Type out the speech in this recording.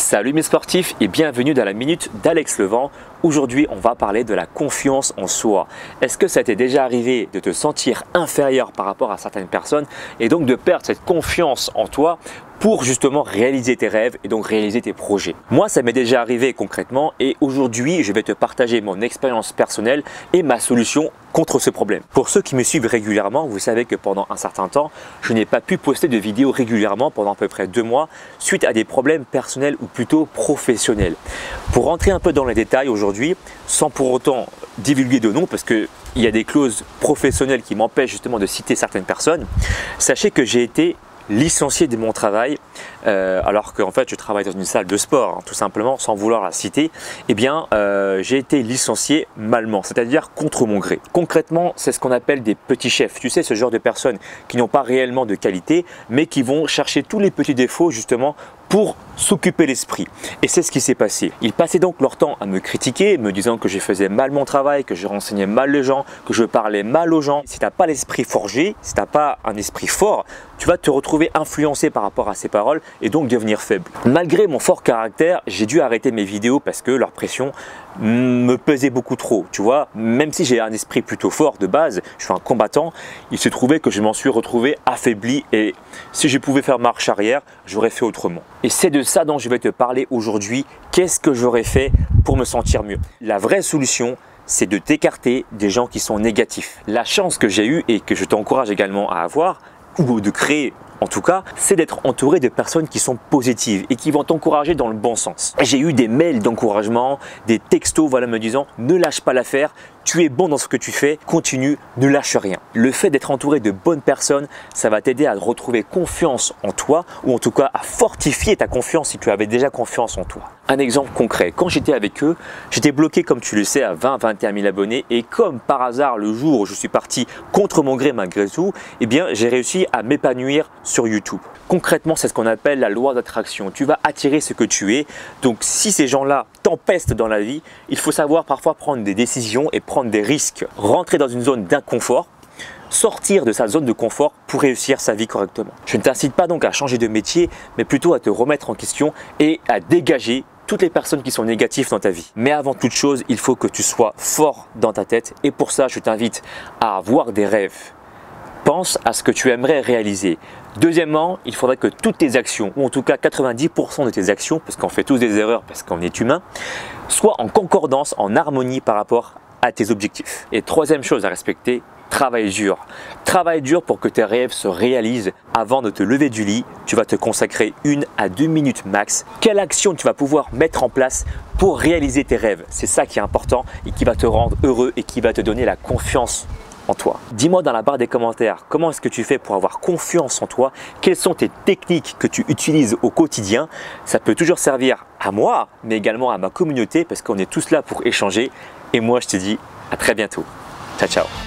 Salut mes sportifs et bienvenue dans la Minute d'Alex Levent. Aujourd'hui, on va parler de la confiance en soi. Est-ce que ça t'est déjà arrivé de te sentir inférieur par rapport à certaines personnes et donc de perdre cette confiance en toi pour justement réaliser tes rêves et donc réaliser tes projets? Moi, ça m'est déjà arrivé concrètement et aujourd'hui, je vais te partager mon expérience personnelle et ma solution contre ce problème. Pour ceux qui me suivent régulièrement, vous savez que pendant un certain temps, je n'ai pas pu poster de vidéos régulièrement pendant à peu près 2 mois suite à des problèmes personnels ou plutôt professionnels. Pour rentrer un peu dans les détails aujourd'hui, sans pour autant divulguer de nom parce qu'il y a des clauses professionnelles qui m'empêchent justement de citer certaines personnes, sachez que j'ai été licencié de mon travail alors qu'en fait je travaille dans une salle de sport, tout simplement, sans vouloir la citer. Eh bien j'ai été licencié malement, c'est-à-dire contre mon gré. Concrètement, c'est ce qu'on appelle des petits chefs. Tu sais, ce genre de personnes qui n'ont pas réellement de qualité mais qui vont chercher tous les petits défauts justement pour s'occuper l'esprit. Et c'est ce qui s'est passé. Ils passaient donc leur temps à me critiquer, me disant que je faisais mal mon travail, que je renseignais mal les gens, que je parlais mal aux gens. Si tu n'as pas l'esprit forgé, si tu n'as pas un esprit fort, tu vas te retrouver influencé par rapport à ces paroles et donc devenir faible. Malgré mon fort caractère, j'ai dû arrêter mes vidéos parce que leur pression me pesait beaucoup trop. Tu vois, même si j'ai un esprit plutôt fort de base, je suis un combattant, il se trouvait que je m'en suis retrouvé affaibli et si je pouvais faire marche arrière, j'aurais fait autrement. Et c'est de ça dont je vais te parler aujourd'hui. Qu'est-ce que j'aurais fait pour me sentir mieux? La vraie solution, c'est de t'écarter des gens qui sont négatifs. La chance que j'ai eue et que je t'encourage également à avoir, ou de créer en tout cas, c'est d'être entouré de personnes qui sont positives et qui vont t'encourager dans le bon sens. J'ai eu des mails d'encouragement, des textos me disant « Ne lâche pas l'affaire, tu es bon dans ce que tu fais, continue, ne lâche rien ». Le fait d'être entouré de bonnes personnes, ça va t'aider à retrouver confiance en toi ou en tout cas à fortifier ta confiance si tu avais déjà confiance en toi. Un exemple concret, quand j'étais avec eux, j'étais bloqué comme tu le sais à 20-21 000 abonnés et comme par hasard le jour où je suis parti contre mon gré malgré tout, eh bien j'ai réussi à m'épanouir sur YouTube. Concrètement, c'est ce qu'on appelle la loi d'attraction. Tu vas attirer ce que tu es. Donc si ces gens-là t'empestent dans la vie, il faut savoir parfois prendre des décisions et prendre des risques. Rentrer dans une zone d'inconfort, sortir de sa zone de confort pour réussir sa vie correctement. Je ne t'incite pas donc à changer de métier, mais plutôt à te remettre en question et à dégager toutes les personnes qui sont négatives dans ta vie. Mais avant toute chose, il faut que tu sois fort dans ta tête et pour ça, je t'invite à avoir des rêves. Pense à ce que tu aimerais réaliser. Deuxièmement, il faudrait que toutes tes actions, ou en tout cas 90% de tes actions, parce qu'on fait tous des erreurs parce qu'on est humain, soient en concordance, en harmonie par rapport à tes objectifs. Et troisième chose à respecter, travaille dur. Travaille dur pour que tes rêves se réalisent. Avant de te lever du lit, tu vas te consacrer 1 à 2 minutes max. Quelle action tu vas pouvoir mettre en place pour réaliser tes rêves? C'est ça qui est important et qui va te rendre heureux et qui va te donner la confiance en toi. Dis-moi dans la barre des commentaires comment est-ce que tu fais pour avoir confiance en toi, quelles sont tes techniques que tu utilises au quotidien. Ça peut toujours servir à moi mais également à ma communauté parce qu'on est tous là pour échanger et moi je te dis à très bientôt. Ciao ciao.